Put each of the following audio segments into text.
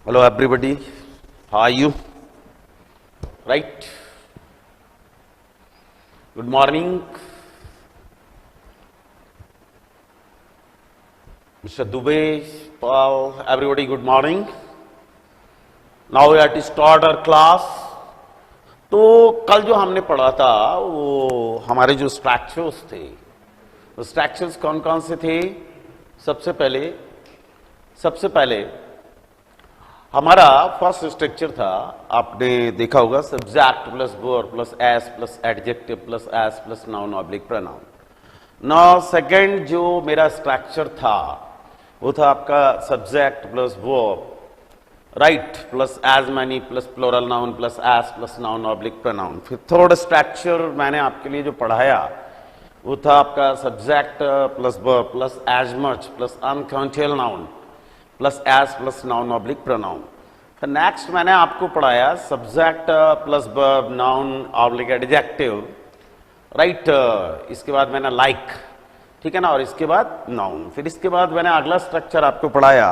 Hello everybody, how are you? Right? Good morning. Mr. Dubey, Paul, everybody good morning. Now we have to start our class. तो कल जो हमने पढ़ा था वो हमारे जो स्ट्रक्चर्स थे, वो स्ट्रक्चर्स कौन कौन से थे? सबसे पहले हमारा फर्स्ट स्ट्रक्चर था, आपने देखा होगा, subject plus verb plus as plus adjective plus as plus noun oblique pronoun. Now second जो मेरा स्ट्रक्चर था वो था आपका subject plus verb, right, plus as many plus plural noun plus as plus noun oblique pronoun. फिर third structure मैंने आपके लिए जो पढ़ाया वो था आपका subject plus verb plus as much plus uncountable noun plus as plus noun oblique pronoun. फिर नेक्स्ट मैंने आपको पढ़ाया subject plus verb noun oblique adjective, right. इसके बाद मैंने लाइक, ठीक है ना, और इसके बाद नाउन। फिर इसके बाद मैंने अगला स्ट्रक्चर आपको पढ़ाया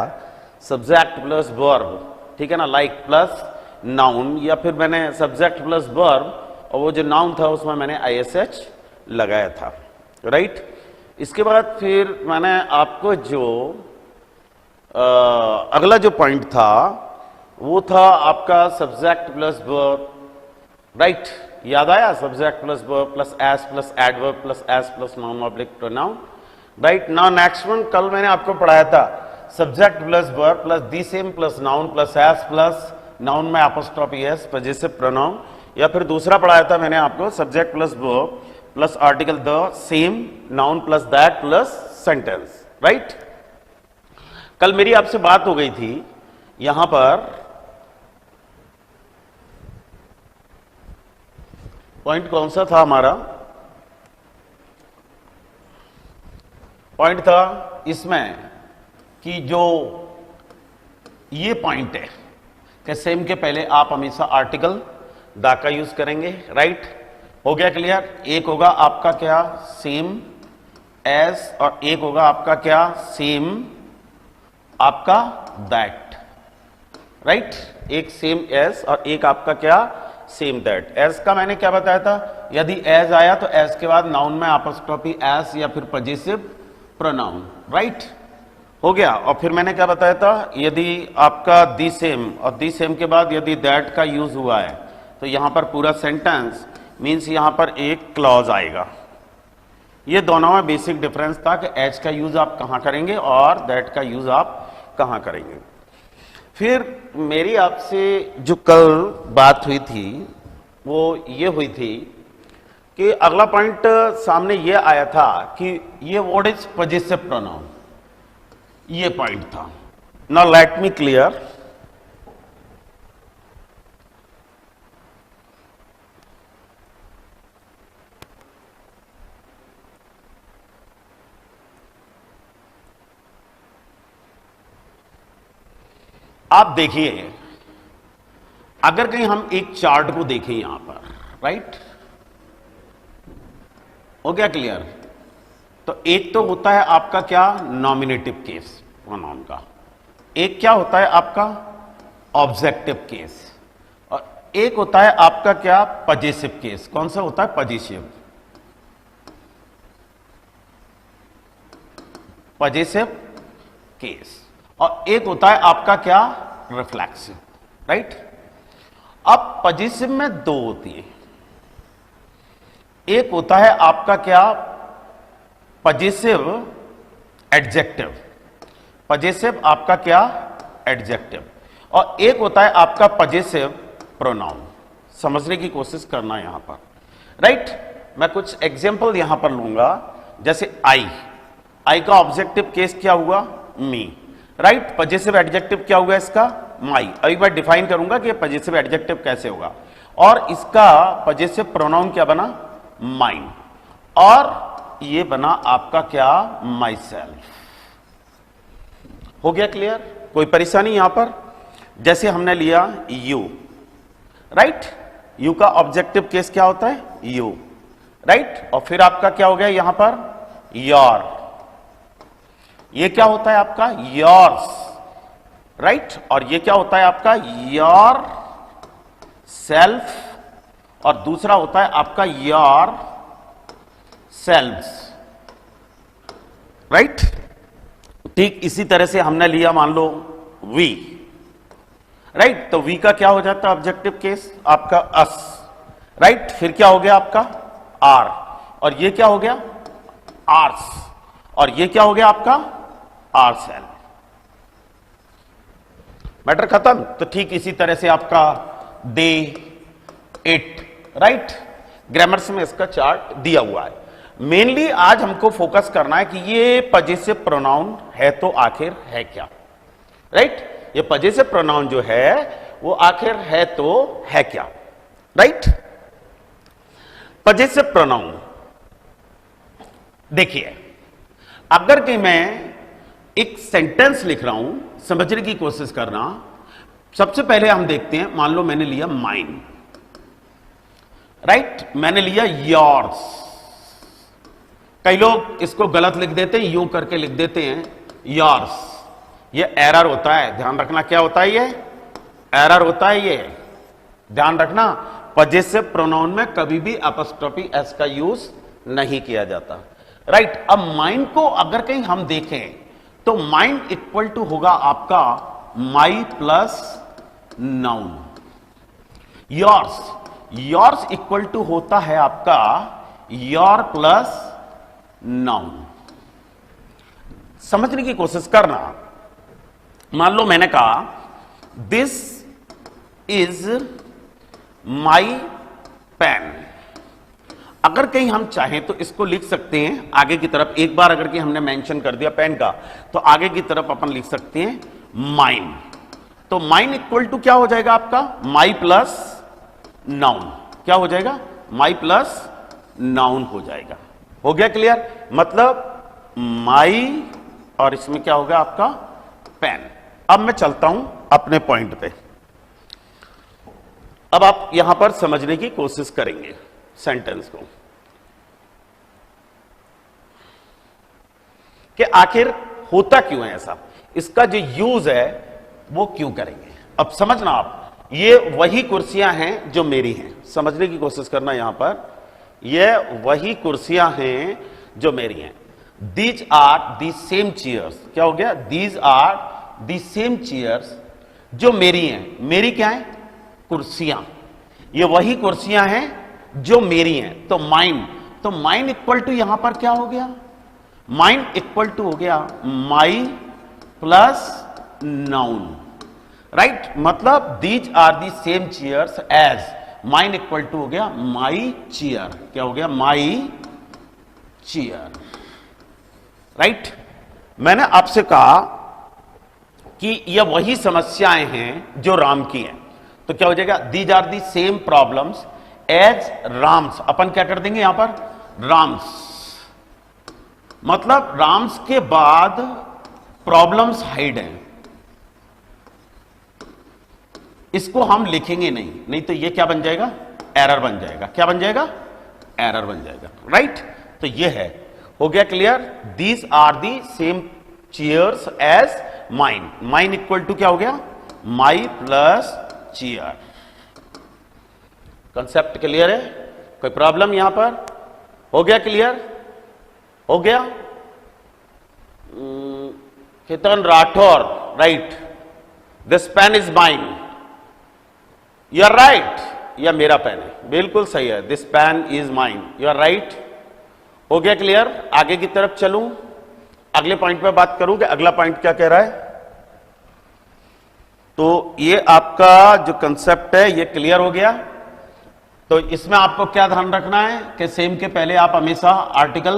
सब्जेक्ट प्लस वर्ब, ठीक है ना, लाइक प्लस नाउन, या फिर मैंने सब्जेक्ट प्लस वर्ब और वो जो नाउन था उसमें मैंने ISH लगाया था, राइट। इसके बाद फिर मैंने आपको जो अगला जो पॉइंट था वो था आपका सब्जेक्ट प्लस वर्ब, राइट, याद आया? Subject plus verb plus as plus adverb plus as plus noun oblique pronoun, right. Now next one कल मैंने आपको पढ़ाया था subject plus verb plus the same plus noun plus as plus noun में apostrophe S possessive pronoun, या फिर दूसरा पढ़ाया था मैंने आपको subject plus verb plus article the same noun plus that plus sentence, right. कल मेरी आपसे बात हो गई थी यहां पर, पॉइंट कौन सा था हमारा? पॉइंट था इसमें कि जो ये पॉइंट है कि सेम के पहले आप हमेशा आर्टिकल द का यूज करेंगे, राइट। हो गया क्लियर? एक होगा आपका क्या? सेम एज, और एक होगा आपका क्या? सेम आपका दैट, राइट। एक सेम एज और एक आपका क्या? Same that. एज का मैंने क्या बताया था? यदि एज आया तो एज के बाद नाउन में अपोस्ट्रोफी एस या फिर पजेसिव प्रोनाउन, राइट, हो गया। और फिर मैंने क्या बताया था? यदि आपका दी सेम और दी सेम के बाद यदि दैट का यूज हुआ है तो यहां पर पूरा सेंटेंस मीन्स यहां पर एक क्लॉज आएगा। ये दोनों में बेसिक डिफरेंस था कि एज का यूज आप कहां करेंगे और दैट का यूज आप कहां करेंगे। फिर मेरी आपसे जो कल बात हुई थी वो ये हुई थी कि अगला पॉइंट सामने ये आया था कि ये व्हाट इज पजेसिव प्रोनाउन, ये पॉइंट था। Now let me clear. आप देखिए, अगर कहीं हम एक चार्ट को देखें यहां पर, राइट, हो गया क्लियर? तो एक तो होता है आपका क्या? नॉमिनेटिव केस प्रोनाउन का, एक क्या होता है आपका? ऑब्जेक्टिव केस, और एक होता है आपका क्या? Possessive case. कौन सा होता है? Possessive, possessive case. और एक होता है आपका क्या? Reflexive, right. अब पजेसिव में दो होती है, एक होता है आपका क्या? पजेसिव एडजेक्टिव, पजेसिव आपका क्या? एडजेक्टिव, और एक होता है आपका पजेसिव प्रोनाउन। समझने की कोशिश करना यहां पर, राइट। मैं कुछ एग्जांपल यहां पर लूंगा, जैसे आई का ऑब्जेक्टिव केस क्या हुआ? मी, राइट। पजेसिव एडजेक्टिव क्या हुआ इसका? माई। अभी मैं डिफाइन करूंगा कि पजेसिव एडजेक्टिव कैसे होगा, और इसका पजेसिव प्रोनाउन क्या बना? माइन, और ये बना आपका क्या? My self. हो गया क्लियर? कोई परेशानी यहां पर? जैसे हमने लिया यू, राइट, यू का ऑब्जेक्टिव केस क्या होता है? You, right. और फिर आपका क्या हो गया यहां पर? योर, ये क्या होता है आपका? योर्स, राइट और ये क्या होता है आपका योर सेल्फ और दूसरा होता है आपका योर सेल्व्स, राइट। ठीक इसी तरह से हमने लिया मान लो वी, राइट तो वी का क्या हो जाता है ऑब्जेक्टिव केस आपका अस, राइट फिर क्या हो गया आपका आर और ये क्या हो गया आर्स और ये क्या हो गया आपका आर सेल, मैटर खत्म। तो ठीक इसी तरह से आपका दे इट, राइट ग्रामर्स में इसका चार्ट दिया हुआ है। मेनली आज हमको फोकस करना है कि ये पजेसिव प्रोनाउन है तो आखिर है क्या, राइट ये पजेसिव प्रोनाउन जो है वो आखिर है तो है क्या, राइट। पजेसिव प्रोनाउन देखिए अगर कि मैं एक सेंटेंस लिख रहा हूं, समझने की कोशिश करना, सबसे पहले हम देखते हैं मान लो मैंने लिया माइन, राइट मैंने लिया योर्स, कई लोग इसको गलत लिख देते हैं यूं करके लिख देते हैं योर्स, ये एरर होता है, ध्यान रखना क्या होता है ये एरर होता है, ये ध्यान रखना पजेसिव प्रोनाउन में कभी भी अपॉस्ट्रोफी एस का यूज नहीं किया जाता, राइट। अब माइंड को अगर कहीं हम देखें तो माइंड इक्वल टू होगा आपका my plus noun, yours, yours equal to होता है आपका योर प्लस नाउन। समझने की कोशिश करना, मान लो मैंने कहा दिस इज माई पेन, अगर कहीं हम चाहें तो इसको लिख सकते हैं आगे की तरफ, एक बार अगर कि हमने मेंशन कर दिया पेन का तो आगे की तरफ अपन लिख सकते हैं माइन, तो माइन इक्वल टू क्या हो जाएगा आपका माई प्लस नाउन, क्या हो जाएगा माई प्लस नाउन हो जाएगा, हो गया क्लियर, मतलब माई और इसमें क्या होगा आपका पेन। अब मैं चलता हूं अपने पॉइंट पे, अब आप यहां पर समझने की कोशिश करेंगे सेंटेंस को कि आखिर होता क्यों है ऐसा, इसका जो यूज है वो क्यों करेंगे। अब समझना आप ये वही कुर्सियां हैं जो मेरी हैं, समझने की कोशिश करना, यहां पर ये वही कुर्सियां हैं जो मेरी हैं, these are the same chairs, क्या हो गया these are the same chairs जो मेरी हैं, मेरी क्या है कुर्सियां, ये वही कुर्सियां हैं जो मेरी हैं, तो माइन इक्वल टू यहां पर क्या हो गया माइन इक्वल टू हो गया माई प्लस नाउन, राइट मतलब these are the same chairs as mine equal to हो गया माई चेयर, क्या हो गया माई चेयर, राइट। मैंने आपसे कहा कि ये वही समस्याएं हैं जो राम की हैं, तो क्या हो जाएगा these are the same problems as rams, अपन क्या कर देंगे यहां पर राम्स, मतलब राम्स के बाद प्रॉब्लम्स हाइड हैं, इसको हम लिखेंगे नहीं तो ये क्या बन जाएगा एरर बन जाएगा, क्या बन जाएगा एरर बन जाएगा, राइट। तो ये है, हो गया clear, these are the same chairs as mine, mine equal to क्या हो गया my plus chair, concept clear है, कोई प्रॉब्लम यहां पर, हो गया क्लियर, हो गया। Ketan Rathore, right this pen is mine, you are right, यह मेरा पेन है, बिल्कुल सही है, this pen is mine, you are right, हो गया क्लियर। आगे की तरफ चलूं, अगले पॉइंट पे बात करूं कि अगला पॉइंट क्या कह रहा है, तो ये आपका जो कंसेप्ट है ये क्लियर हो गया। तो इसमें आपको क्या ध्यान रखना है कि सेम के पहले आप हमेशा आर्टिकल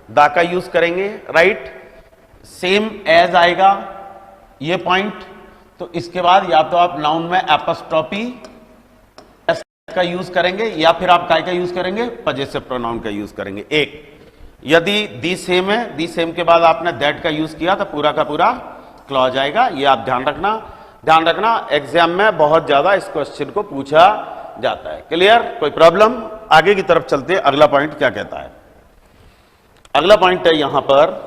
दा का यूज करेंगे, राइट, सेम एज आएगा ये पॉइंट, तो इसके बाद या तो आप नाउन में एपोस्ट्रोफी एस का यूज करेंगे या फिर आप काय का यूज करेंगे पजेसिव प्रोनाउन का यूज करेंगे। एक यदि दी सेम है, दी सेम के बाद आपने दैट का यूज किया तो पूरा का पूरा क्लॉज आएगा, ये आप ध्यान रखना एग्जाम में बहुत ज्यादा इस क्वेश्चन को पूछा जाता है, क्लियर, कोई प्रॉब्लम। आगे की तरफ चलते हैं, अगला पॉइंट क्या कहता है, अगला पॉइंट है यहां पर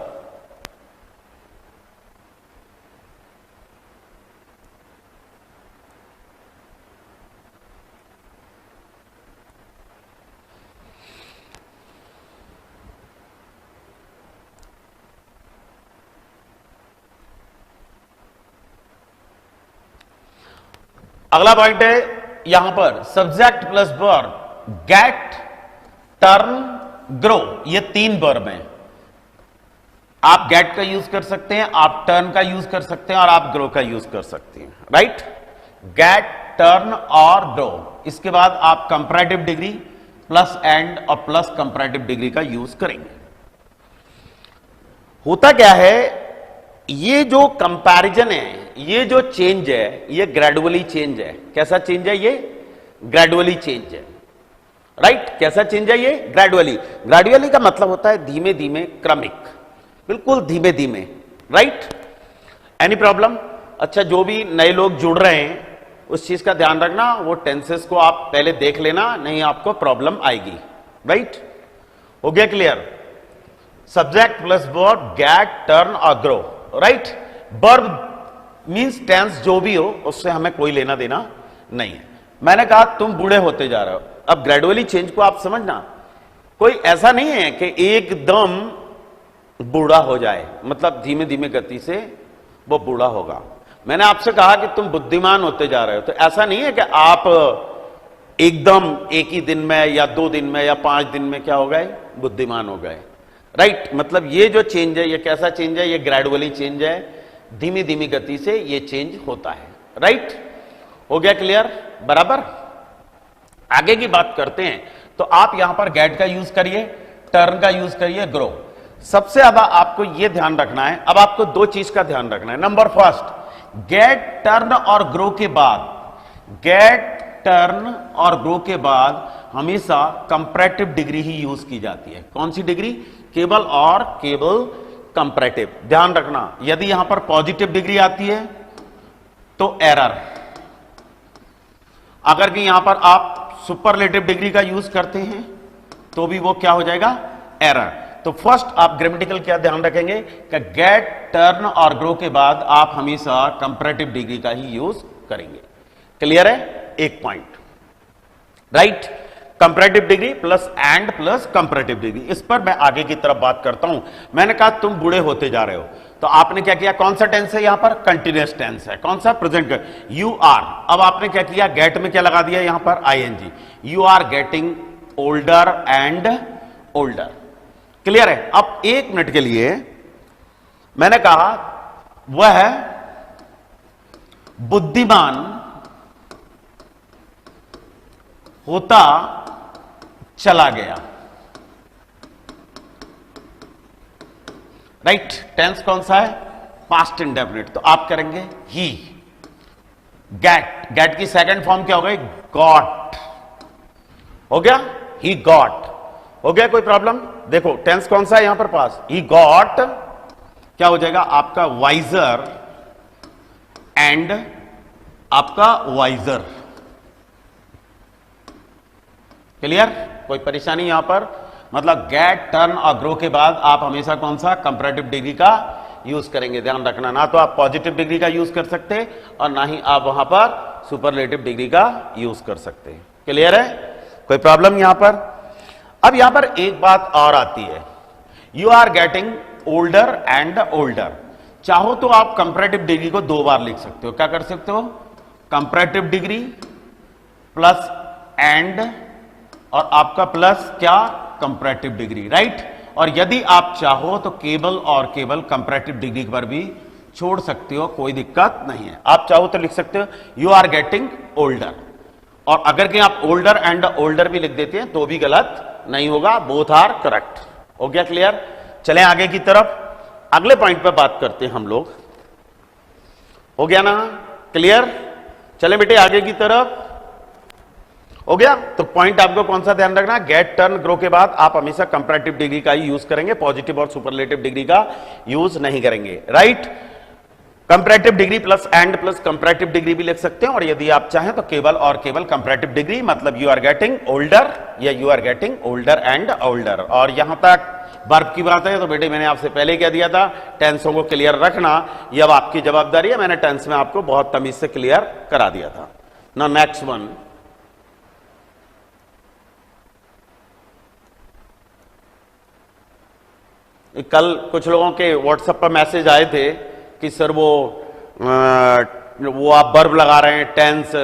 अगला पॉइंट है यहां पर subject plus verb, get, turn, grow, ये 3 वर्ब हैं। आप गेट का यूज कर सकते हैं, आप टर्न का यूज कर सकते हैं और आप ग्रो का यूज कर सकते हैं, राइट। गेट, टर्न और ग्रो। इसके बाद आप कंपैरेटिव डिग्री प्लस एंड और प्लस कंपैरेटिव डिग्री का यूज करेंगे। होता क्या है, ये जो कंपैरिजन है, ये जो चेंज है, ये ग्रेजुअली चेंज है। कैसा चेंज है? ये ग्रेजुअली चेंज है, राइट। कैसा चेंज है? ये ग्रेजुअली। ग्रेजुअली का मतलब होता है धीमे धीमे, क्रमिक, बिल्कुल धीमे धीमे, राइट। Any problem? अच्छा, जो भी नए लोग जुड़ रहे हैं उस चीज का ध्यान रखना, वो टेंसेस को आप पहले देख लेना, नहीं आपको प्रॉब्लम आएगी, राइट। हो गया clear? Subject plus verb, get, turn और grow, right. Verb means tense जो भी हो, उससे हमें कोई लेना देना नहीं है। मैंने कहा तुम बूढ़े होते जा रहे हो। अब ग्रेजुअली चेंज को आप समझना, कोई ऐसा नहीं है कि एकदम बूढ़ा हो जाए, मतलब धीमे धीमे गति से वो बूढ़ा होगा। मैंने आपसे कहा कि तुम बुद्धिमान होते जा रहे हो, तो ऐसा नहीं है कि आप एकदम एक ही दिन में या 2 दिन में या 5 दिन में क्या हो गए? बुद्धिमान हो गए, राइट। मतलब ये जो चेंज है, ये कैसा चेंज है? ये ग्रेजुअली चेंज है, धीमी धीमी गति से ये चेंज होता है, राइट। हो गया क्लियर? बराबर। आगे की बात करते हैं, तो आप यहां पर गेट का यूज करिए, टर्न का यूज करिए, ग्रो। सबसे ज्यादा आपको यह ध्यान रखना है, अब आपको 2 चीज का ध्यान रखना है। नंबर फर्स्ट, गेट, टर्न और ग्रो के बाद, गेट, टर्न और ग्रो के बाद हमेशा कंपैरेटिव डिग्री ही यूज की जाती है। कौन सी डिग्री? केवल और केवल कंपैरेटिव। ध्यान रखना, यदि यहां पर पॉजिटिव डिग्री आती है तो एरर। अगर कि यहां पर आप सुपरलेटिव डिग्री का यूज करते हैं तो भी वो क्या हो जाएगा? एरर। तो फर्स्ट आप ग्रामेटिकल क्या ध्यान रखेंगे कि गेट, टर्न और ग्रो के बाद आप हमेशा कंपैरेटिव डिग्री का ही यूज करेंगे। क्लियर है? एक point, right. Comparative degree plus and plus comparative degree, इस पर मैं आगे की तरफ बात करता हूं। मैंने कहा तुम बूढ़े होते जा रहे हो, तो आपने क्या किया? कौन सा टेंस है यहां पर? कंटीन्यूअस टेंस है। कौन सा? प्रेजेंट। You are. अब आपने क्या किया? गेट में क्या लगा दिया यहां पर? ING. You are getting older and older. Clear है? अब 1 मिनट के लिए मैंने कहा वह बुद्धिमान होता चला गया, राइट। टेंस कौन सा है? Past indefinite. तो आप करेंगे ही। गेट, गेट की सेकंड फॉर्म क्या हो गई? गॉट। हो गया? He got. हो गया? कोई प्रॉब्लम? देखो टेंस कौन सा है यहां पर? पास। ही गॉट क्या हो जाएगा आपका? वाइजर एंड आपका वाइजर। क्लियर? कोई परेशानी यहां पर? मतलब गेट, टर्न और ग्रो के बाद आप हमेशा कौन सा? कंपैरेटिव डिग्री का यूज करेंगे। ध्यान रखना, ना तो आप पॉजिटिव डिग्री का यूज कर सकते और ना ही आप वहां पर सुपरलेटिव डिग्री का यूज कर सकते हैं। क्लियर है? कोई प्रॉब्लम यहां पर? अब यहां पर एक बात और आती है, you are getting older and older. चाहो तो आप कंपैरेटिव डिग्री को 2 बार लिख सकते हो। क्या कर सकते हो? कंपैरेटिव डिग्री प्लस एंड और आपका प्लस क्या? Comparative degree, right. और यदि आप चाहो तो केवल और केवल कंपैरेटिव डिग्री पर भी छोड़ सकते हो, कोई दिक्कत नहीं है। आप चाहो तो लिख सकते हो यू आर गेटिंग ओल्डर, और अगर कि आप ओल्डर एंड ओल्डर भी लिख देते हैं तो भी गलत नहीं होगा, बोथ आर करेक्ट। हो गया क्लियर? चलें आगे की तरफ, अगले पॉइंट पर बात करते हैं हम लोग। हो गया ना क्लियर? चलें बेटे आगे की तरफ। हो गया? तो पॉइंट आपको कौन सा ध्यान रखना? गेट, टर्न, ग्रो के बाद आप हमेशा कंपैरेटिव डिग्री का ही यूज करेंगे, पॉजिटिव और सुपरलेटिव डिग्री का यूज नहीं करेंगे, right. Comparative degree plus and plus comparative degree भी लिख सकते हैं, और यदि आप चाहें तो केवल और केवल कंपैरेटिव डिग्री, मतलब यू आर गेटिंग ओल्डर या you are getting older and older. और यहां तक वर्ब की बात है तो बेटे मैंने आपसे पहले क्या दिया था? टेंसों को क्लियर रखना, ये अब आपकी जवाबदारी है। मैंने टेंस में आपको बहुत तमीज से क्लियर करा दिया था ना। नेक्स्ट वन, कल कुछ लोगों के व्हाट्सएप पर मैसेज आए थे कि सर वो वो आप वर्ब लगा रहे हैं, टेंस,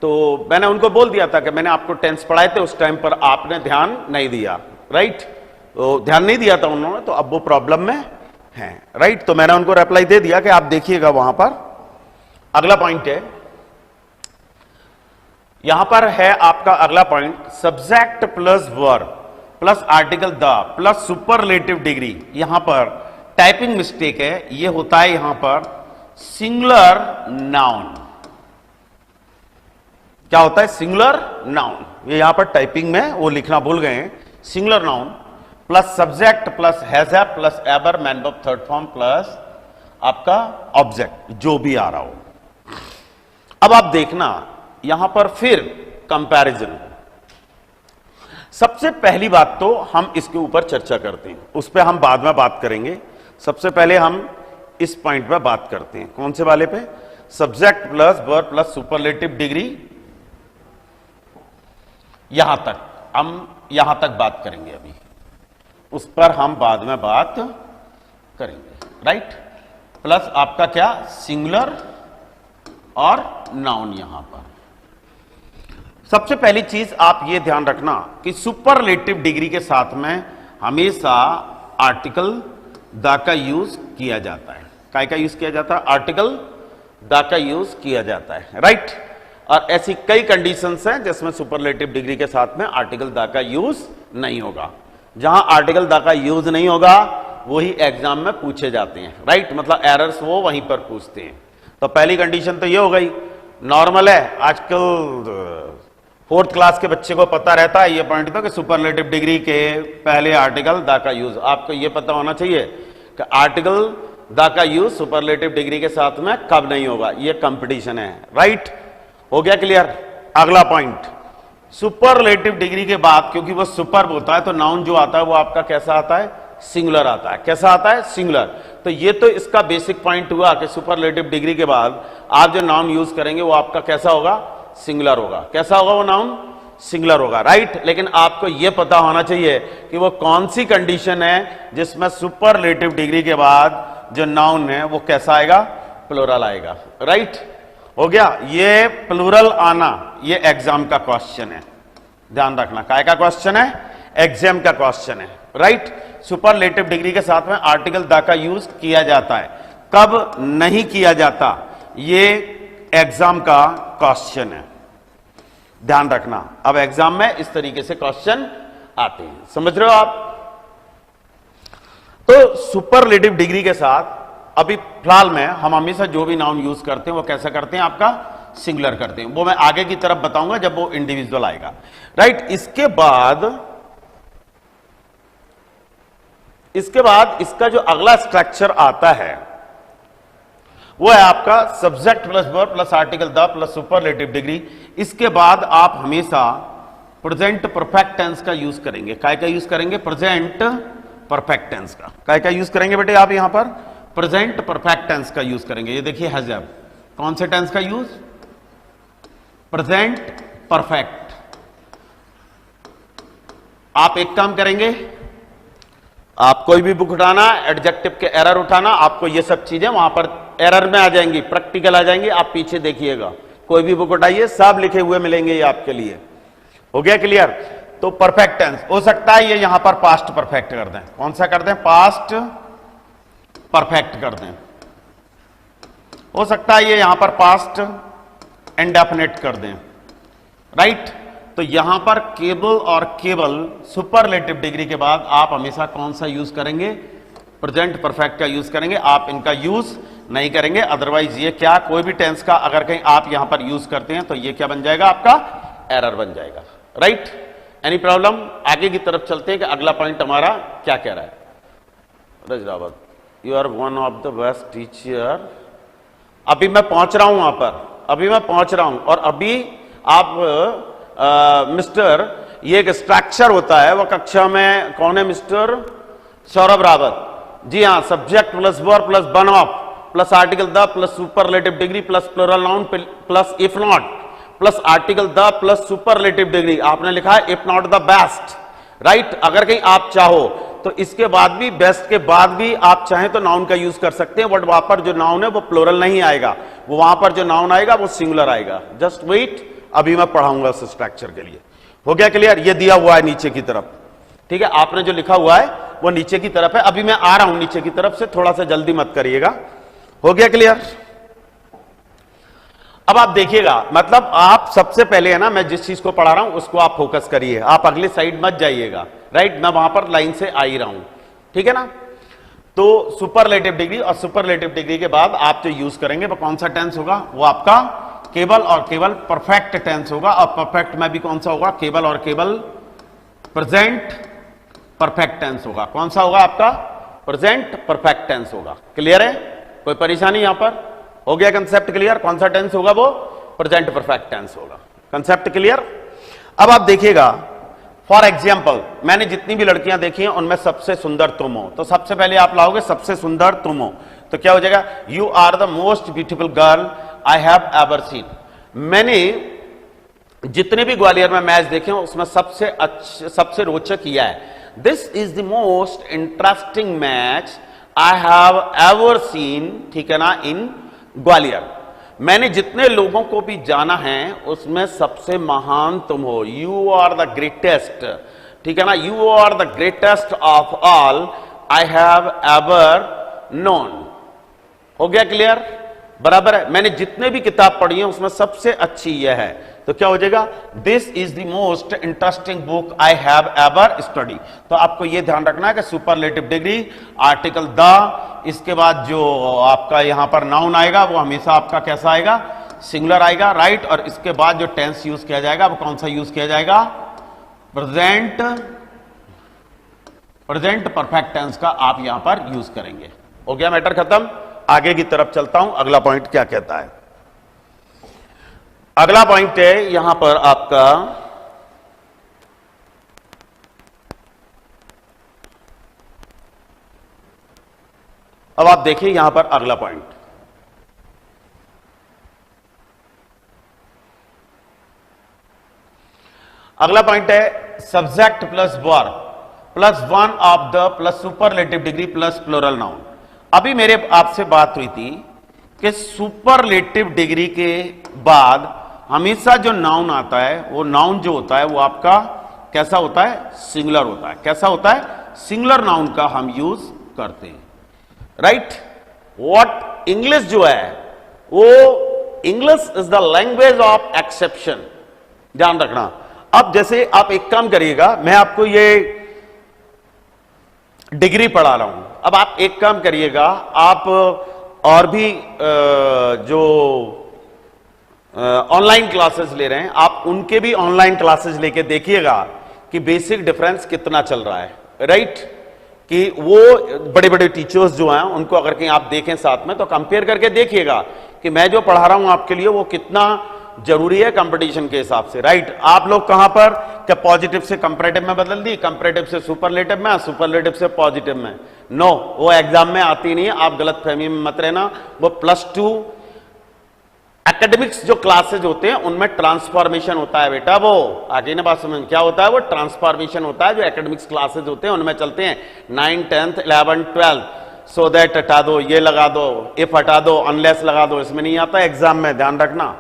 तो मैंने उनको बोल दिया था कि मैंने आपको टेंस पढ़ाए थे, उस टाइम पर आपने ध्यान नहीं दिया, राइट? तो ध्यान नहीं दिया था उन्होंने, तो अब वो प्रॉब्लम में है, राइट? तो मैंने उनको रिप्लाई दे दिया कि आप देखिएगा वहां पर। अगला पॉइंट है, यहां पर है आपका अगला point, subject plus verb plus article the plus superlative degree. यहां पर टाइपिंग मिस्टेक है, यह होता है यहां पर सिंगुलर नाउन। क्या होता है? Singular noun. ये यहां पर टाइपिंग में वो लिखना भूल गए हैं, singular noun plus subject plus has have plus ever man verb third form plus आपका ऑब्जेक्ट, जो भी आ रहा हो। अब आप देखना यहां पर फिर कंपैरिजन। सबसे पहली बात तो हम इसके ऊपर चर्चा करते हैं, उस पर हम बाद में बात करेंगे। सबसे पहले हम इस पॉइंट पर बात करते हैं, कौन से वाले पे? Subject plus verb plus superlative degree. यहां तक हम यहां तक बात करेंगे, अभी उस पर हम बाद में बात करेंगे, राइट? प्लस आपका क्या? सिंगुलर और नाउन। यहां पर सबसे पहली चीज आप यह ध्यान रखना कि सुपरलेटिव डिग्री के साथ में हमेशा आर्टिकल द का यूज किया जाता है। काय का यूज किया जाता है? आर्टिकल द का यूज किया जाता है, राइट? और ऐसी कई कंडीशंस हैं जिसमें सुपरलेटिव डिग्री के साथ में आर्टिकल द का यूज नहीं होगा। जहां आर्टिकल द का यूज नहीं होगा वही एग्जाम में पूछे जाते हैं, राइट? मतलब एरर्स वो वहीं पर पूछते हैं। तो पहली कंडीशन तो ये हो गई, नॉर्मल है, आजकल 4th क्लास के बच्चे को पता रहता है ये पॉइंट, तो कि सुपरलेटिव डिग्री के पहले आर्टिकल द का यूज। आपको ये पता होना चाहिए कि आर्टिकल द का यूज सुपरलेटिव डिग्री के साथ में कब नहीं होगा, ये कंपटीशन है, राइट? हो गया क्लियर? अगला पॉइंट, सुपरलेटिव डिग्री के बाद क्योंकि वो सुपर होता है तो नाउन जो आता है वो आपका कैसा आता है? सिंगुलर आता है। कैसा आता है? सिंगुलर। तो ये तो इसका बेसिक पॉइंट हुआ कि सुपरलेटिव डिग्री के बाद आप जो नाउन यूज करेंगे वो आपका कैसा होगा? सिंगुलर होगा। कैसा होगा वो नाउन? सिंगुलर होगा, राइट? लेकिन आपको यह पता होना चाहिए कि वो कौन सी कंडीशन है जिसमें सुपरलेटिव डिग्री के बाद जो नाउन है वो कैसा आएगा? प्लूरल आएगा, राइट? हो गया? ये प्लूरल आना ये एग्जाम का क्वेश्चन है, ध्यान रखना। काय का क्वेश्चन है? एग्जाम का क्वेश्चन है, राइट? सुपरलेटिव डिग्री के साथ में आर्टिकल द का यूज किया जाता है, कब नहीं किया जाता ये एग्जाम का क्वेश्चन है, ध्यान रखना। अब एग्जाम में इस तरीके से क्वेश्चन आते हैं, समझ रहे हो आप? तो सुपरलेटिव डिग्री के साथ अभी फिलहाल में हम हमेशा जो भी नाउन यूज करते हैं वो कैसा करते हैं? आपका सिंगुलर करते हैं। वो मैं आगे की तरफ बताऊंगा जब वो इंडिविजुअल आएगा, राइट? इसके बाद इसका जो अगला स्ट्रक्चर आता है वो है आपका subject plus verb plus article the plus superlative degree. इसके बाद आप हमेशा प्रेजेंट परफेक्ट टेंस का यूज करेंगे। काय का यूज करेंगे? प्रेजेंट परफेक्ट टेंस का। काय का यूज करेंगे बेटे आप? यहां पर प्रेजेंट परफेक्ट टेंस का यूज करेंगे। ये देखिए हैज हैव, कौन से टेंस का यूज? Present perfect. आप एक काम करेंगे, आप कोई भी बुक उठाना, एडजेक्टिव के एरर उठाना, आपको ये सब चीजें वहां पर एरर में आ जाएंगी, प्रैक्टिकल आ जाएंगी। आप पीछे देखिएगा, कोई भी बुक उठाइए, सब लिखे हुए मिलेंगे ये आपके लिए। हो गया क्लियर? तो परफेक्ट टेंस हो सकता है ये यहां पर पास्ट परफेक्ट कर दें। कौन सा कर दें? पास्ट परफेक्ट कर दें। हो सकता है ये यहां पर पास्ट इंडेफिनिट कर दें, राइट? तो यहां पर केवल और केवल सुपरलेटिव डिग्री के बाद आप हमेशा कौन सा यूज करेंगे? प्रेजेंट परफेक्ट का यूज करेंगे। आप इनका यूज नहीं करेंगे, अदरवाइज ये क्या, कोई भी टेंस का अगर कहीं आप यहां पर यूज करते हैं तो ये क्या बन जाएगा? आपका एरर बन जाएगा, राइट? Any problem? आगे की तरफ चलते हैं कि अगला पॉइंट हमारा क्या कह रहा है। Rajrawat, you are one of the best teacher. अभी मैं पहुंच रहा हूं वहां पर, अभी मैं पहुंच रहा हूं। और अभी आप मिस्टर, ये एक स्ट्रक्चर होता है, वो कक्षा में कौन है? मिस्टर सौरभ रावत जी हाँ। Subject plus verb plus one of plus article the plus superlative degree plus plural noun plus if not plus article the plus superlative degree. आपने लिखा है if not the best, right? अगर कहीं आप चाहो तो इसके बाद भी, बेस्ट के बाद भी आप चाहें तो नाउन का यूज कर सकते हैं, बट वहां पर जो नाउन है वो प्लूरल नहीं आएगा, वो वहां पर जो नाउन आएगा वो सिंगुलर आएगा। जस्ट वेट, अभी मैं पढ़ाऊंगा उस स्ट्रक्चर के लिए। हो गया क्लियर? ये दिया हुआ है नीचे की तरफ, ठीक है, आपने जो लिखा हुआ है वो नीचे की तरफ है। अभी मैं आ रहा हूं नीचे की तरफ से, थोड़ा सा जल्दी मत करिएगा। हो गया क्लियर? अब आप देखिएगा, मतलब आप सबसे पहले है ना, मैं जिस चीज को पढ़ा रहा हूं उसको आप फोकस करिए, आप अगले साइड मत जाइएगा, राइट? मैं वहां पर लाइन से आ ही रहा हूं, ठीक है ना? तो सुपरलेटिव डिग्री, और सुपरलेटिव डिग्री के बाद आप जो यूज करेंगे वो कौन सा टेंस होगा? वो आपका केवल और केवल परफेक्ट टेंस होगा। और परफेक्ट में भी कौन सा होगा? केवल और केवल प्रेजेंट परफेक्ट टेंस होगा। कौन सा होगा आपका? प्रेजेंट परफेक्ट टेंस होगा। क्लियर है? कोई परेशानी यहां पर? हो गया कंसेप्ट क्लियर? कौन सा टेंस होगा? वो प्रेजेंट परफेक्ट टेंस होगा। Concept clear? अब आप देखिएगा, फॉर एग्जाम्पल, मैंने जितनी भी लड़कियां देखी हैं उनमें सबसे सुंदर तुम हो, तो सबसे पहले आप लाओगे सबसे सुंदर तुम हो, तो क्या हो जाएगा? You are the most beautiful girl I have ever seen. मैंने जितने भी ग्वालियर में मैच देखे हैं उसमें सबसे अच्छा, सबसे रोचक यह है, this is the most interesting match I have ever scene, ठीक है ना, इन ग्वालियर। मैंने जितने लोगों को भी जाना है उसमें सबसे महान तुम हो, यू आर द ग्रेटेस्ट, ठीक है ना, you are the greatest of all I have ever known. हो गया क्लियर? बराबर है? मैंने जितने भी किताब पढ़ी है उसमें सबसे अच्छी यह है, तो क्या हो जाएगा? This is the most interesting book I have ever study. तो आपको यह ध्यान रखना है कि सुपरलेटिव डिग्री, आर्टिकल द, इसके बाद जो आपका यहां पर नाउन आएगा वो हमेशा आपका कैसा आएगा? सिंगुलर आएगा, राइट? और इसके बाद जो टेंस यूज किया जाएगा वो कौन सा यूज किया जाएगा? प्रेजेंट परफेक्ट टेंस का आप यहां पर यूज करेंगे। हो गया मैटर खत्म? आगे की तरफ चलता हूं, अगला पॉइंट क्या कहता है। अगला पॉइंट है यहां पर आपका, अब आप देखिए यहां पर अगला पॉइंट, अगला पॉइंट है subject plus verb plus one of the plus superlative degree plus plural noun. अभी मेरे आपसे बात हुई थी कि सुपरलेटिव डिग्री के बाद हमेशा जो नाउन आता है, वो नाउन जो होता है वो आपका कैसा होता है? सिंगुलर होता है। कैसा होता है? सिंगुलर नाउन का हम यूज करते हैं, राइट? व्हाट इंग्लिश जो है वो, English is the language of exception, ध्यान रखना। अब जैसे आप एक काम करिएगा, मैं आपको ये डिग्री पढ़ा रहा हूं, अब आप एक काम करिएगा, आप और भी जो ऑनलाइन क्लासेस ले रहे हैं, आप उनके भी ऑनलाइन क्लासेस लेके देखिएगा कि बेसिक डिफरेंस कितना चल रहा है, राइट? कि वो बड़े बड़े टीचर्स जो हैं उनको अगर कहीं आप देखें साथ में, तो कंपेयर करके देखिएगा कि मैं जो पढ़ा रहा हूं आपके लिए वो कितना जरूरी है कंपटीशन के हिसाब से, राइट? आप लोग कहां पर क्या पॉजिटिव से कंपैरेटिव में बदल दी, कंपैरेटिव से सुपरलेटिव में, सुपरलेटिव से पॉजिटिव में? नो, वो एग्जाम में आती नहीं है, आप गलत फहमी में मत रहना। वो +2 एकेडमिक्स जो क्लासेज होते हैं उनमें ट्रांसफॉर्मेशन होता है बेटा, वो आगे ना बात समझ, क्या होता है? वो ट्रांसफॉर्मेशन होता है। जो एकेडमिक्स क्लासेज होते हैं उनमें चलते हैं 9, 10, 11, 12, सो दैट हटा दो, ये लगा दो, इफ हटा दो, अनलेस लगा दो, इसमें नहीं आता एग्जाम में, ध्यान रखना।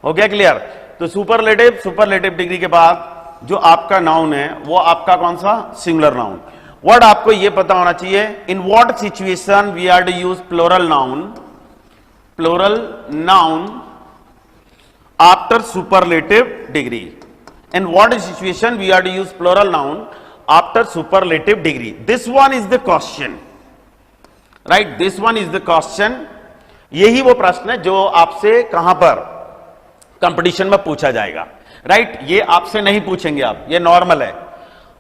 हो गया क्लियर? तो सुपरलेटिव डिग्री के बाद जो आपका नाउन है वो आपका कौन सा? Singular noun. वर्ड आपको ये पता होना चाहिए, in what situation we are to use plural noun after superlative degree. In what situation we are to use plural noun after superlative degree? This one is the question, right? This one is the question. यही वो प्रश्न है जो आपसे कहां पर competition में पूछा जाएगा, राइट? ये आपसे नहीं पूछेंगे आप, ये नॉर्मल है।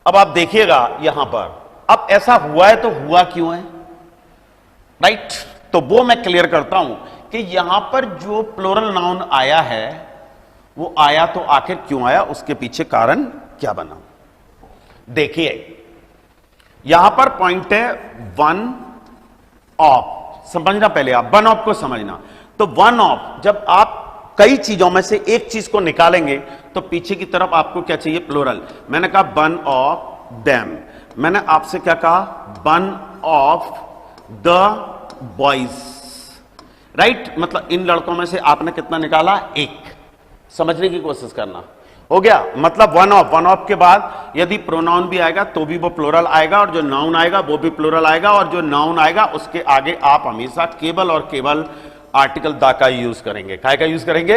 अब आप देखिएगा यहां पर, अब ऐसा हुआ है तो हुआ क्यों है, राइट? तो वो मैं क्लियर करता हूं कि यहां पर जो प्लूरल नाउन आया है वो आया तो आखिर क्यों आया, उसके पीछे कारण क्या बना। देखिए यहां पर पॉइंट है वन ऑफ, समझना पहले आप वन ऑफ को समझना। तो वन ऑफ, जब आप कई चीजों में से एक चीज को निकालेंगे तो पीछे की तरफ आपको क्या चाहिए? प्लूरल। मैंने कहा वन ऑफ देम, मैंने आपसे क्या कहा, one of the boys, right, मतलब इन लड़कों में से आपने कितना निकाला, एक। समझने की कोशिश करना, हो गया, मतलब वन ऑफ के बाद यदि प्रोनाउन भी आएगा तो भी वो प्लूरल आएगा, और जो नाउन आएगा वो भी प्लूरल आएगा, और जो नाउन आएगा उसके आगे आप हमेशा केवल और केवल आर्टिकल द का यूज करेंगे। काय का यूज करेंगे,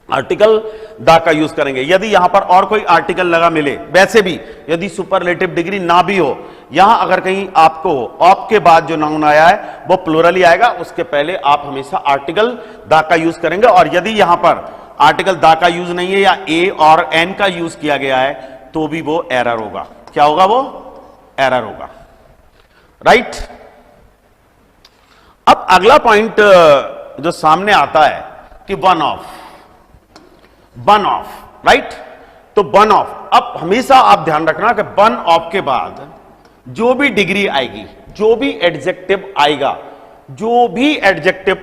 आर्टिकल द का यूज करेंगे। यदि यहां पर और कोई आर्टिकल लगा मिले, वैसे भी यदि सुपरलेटिव डिग्री ना भी हो, यहां अगर कहीं आपको ऑफ के बाद जो नाउन आया है वो प्लूरल ही आएगा, उसके पहले आप हमेशा आर्टिकल द का यूज करेंगे। और यदि यहां पर आर्टिकल द का यूज नहीं है या ए और एन का यूज किया गया है तो भी वो एरर होगा। क्या होगा, वो एरर होगा, राइट। अब अगला पॉइंट जो सामने आता है कि वन ऑफ, राइट, तो वन ऑफ, अब हमेशा आप ध्यान रखना कि वन ऑफ के बाद जो भी डिग्री आएगी, जो भी एडजेक्टिव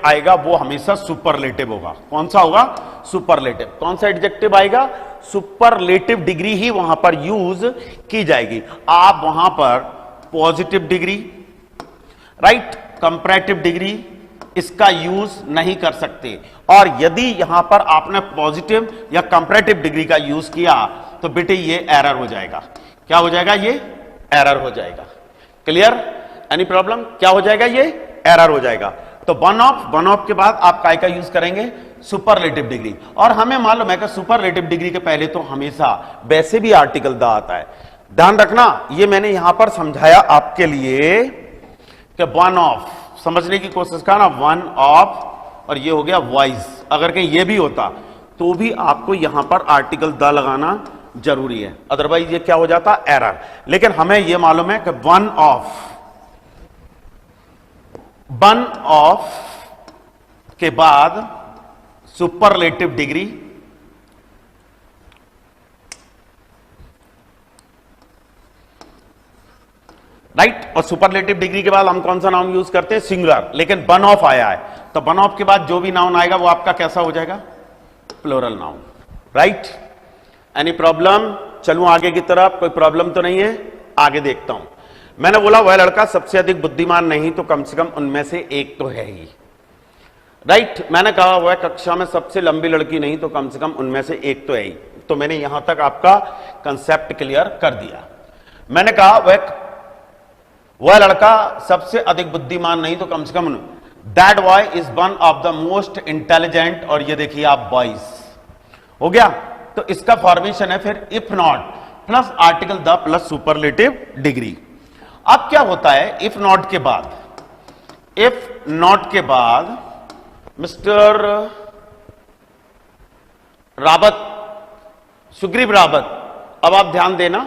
आएगा, वो हमेशा सुपरलेटिव होगा। कौन सा होगा, सुपरलेटिव। कौन सा एडजेक्टिव आएगा, सुपरलेटिव डिग्री ही वहां पर यूज की जाएगी। आप वहां पर positive degree, right, comparative degree, इसका यूज नहीं कर सकते। और यदि यहां पर आपने पॉजिटिव या कंपैरेटिव डिग्री का यूज किया तो बेटे ये एरर हो जाएगा। क्या हो जाएगा, ये एरर हो जाएगा। क्लियर, एनी प्रॉब्लम, क्या हो जाएगा, ये एरर हो जाएगा। तो वन ऑफ के बाद आप काय का यूज करेंगे, सुपरलेटिव डिग्री। और हमें मालूम है कि सुपरलेटिव डिग्री के पहले तो हमेशा वैसे भी आर्टिकल द आता है। ध्यान रखना, ये मैंने यहां पर समझाया आपके लिए कि वन ऑफ, समझने की कोशिश करना, वन ऑफ, और ये हो गया वॉइस। अगर कहीं ये भी होता तो भी आपको यहां पर आर्टिकल द लगाना जरूरी है, अदरवाइज ये क्या हो जाता, एरर। लेकिन हमें यह मालूम है कि वन ऑफ के बाद सुपरलेटिव डिग्री, राइट, और सुपरलेटिव डिग्री के बाद हम कौन सा नाउन यूज करते हैं, सिंगुलर। लेकिन वन ऑफ आया है तो वन ऑफ के बाद जो भी नाउन आएगा वो आपका कैसा हो जाएगा, plural noun, right. Any problem, चलूं आगे की तरफ, कोई प्रॉब्लम तो नहीं है, आगे देखता हूं। मैंने बोला वह लड़का सबसे अधिक बुद्धिमान नहीं तो कम से कम उनमें से एक तो है ही, राइट। मैंने कहा वह कक्षा में सबसे लंबी लड़की नहीं तो कम से कम उनमें से एक तो है ही। तो मैंने यहां तक आपका कंसेप्ट क्लियर कर दिया। मैंने कहा वह लड़का सबसे अधिक बुद्धिमान नहीं तो कम से कम, that boy is one of the most intelligent, और ये देखिए आप बॉयज, हो गया। तो इसका फॉर्मेशन है फिर if not plus article the plus superlative degree. अब क्या होता है, इफ नॉट के बाद मिस्टर रावत, सुग्रीव रावत, अब आप ध्यान देना,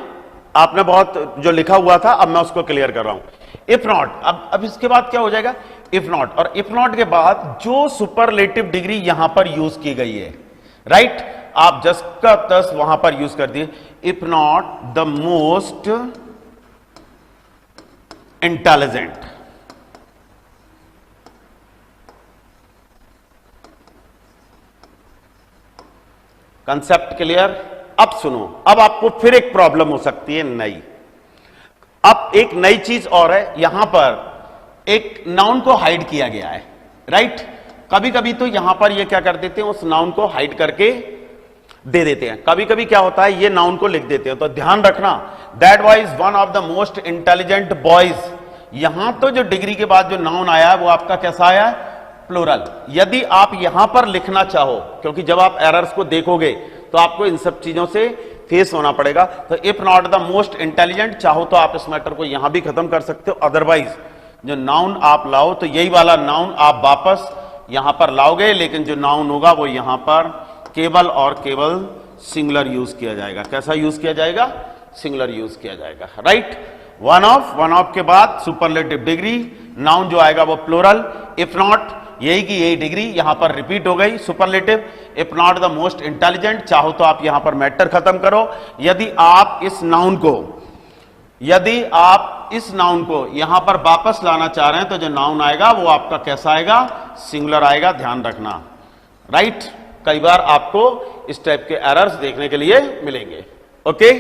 आपने बहुत जो लिखा हुआ था अब मैं उसको क्लियर कर रहा हूं। इफ नॉट, अब इसके बाद क्या हो जाएगा, इफ नॉट, और इफ नॉट के बाद जो सुपरलेटिव डिग्री यहां पर यूज की गई है, राइट, आप जस्ट का तस वहां पर यूज कर दिए, if not the most intelligent, concept clear. अब सुनो, अब आपको फिर एक प्रॉब्लम हो सकती है नई। अब एक नई चीज और है, यहां पर एक नाउन को हाइड किया गया है, राइट। कभी कभी तो यहां पर ये क्या कर देते हैं, उस नाउन को हाइड करके दे देते हैं। कभी कभी क्या होता है, ये नाउन को लिख देते हैं। तो ध्यान रखना, that boy is one of the most intelligent boys, यहां तो जो डिग्री के बाद जो नाउन आया है वो आपका कैसा आया है, प्लूरल। यदि आप यहां पर लिखना चाहो, क्योंकि जब आप एरर्स को देखोगे तो आपको इन सब चीजों से फेस होना पड़ेगा। तो if not the most intelligent, चाहो तो आप इस मैटर को यहां भी खत्म कर सकते हो, अदरवाइज जो नाउन आप लाओ तो यही वाला नाउन आप वापस यहां पर लाओगे, लेकिन जो नाउन होगा वो यहां पर केवल और केवल सिंगुलर यूज किया जाएगा। कैसा यूज किया जाएगा, सिंगुलर यूज किया जाएगा, राइट। वन ऑफ के बाद सुपरलेटिव डिग्री, नाउन जो आएगा वो प्लूरल। इफ नॉट, यही की यही डिग्री यहां पर रिपीट हो गई, superlative. If not the most intelligent, चाहो तो आप यहां पर मैटर खत्म करो। यदि आप इस नाउन को यहां पर वापस लाना चाह रहे हैं तो जो नाउन आएगा वो आपका कैसा आएगा, सिंगुलर आएगा, ध्यान रखना, राइट। कई बार आपको इस टाइप के एरर्स देखने के लिए मिलेंगे, ओके।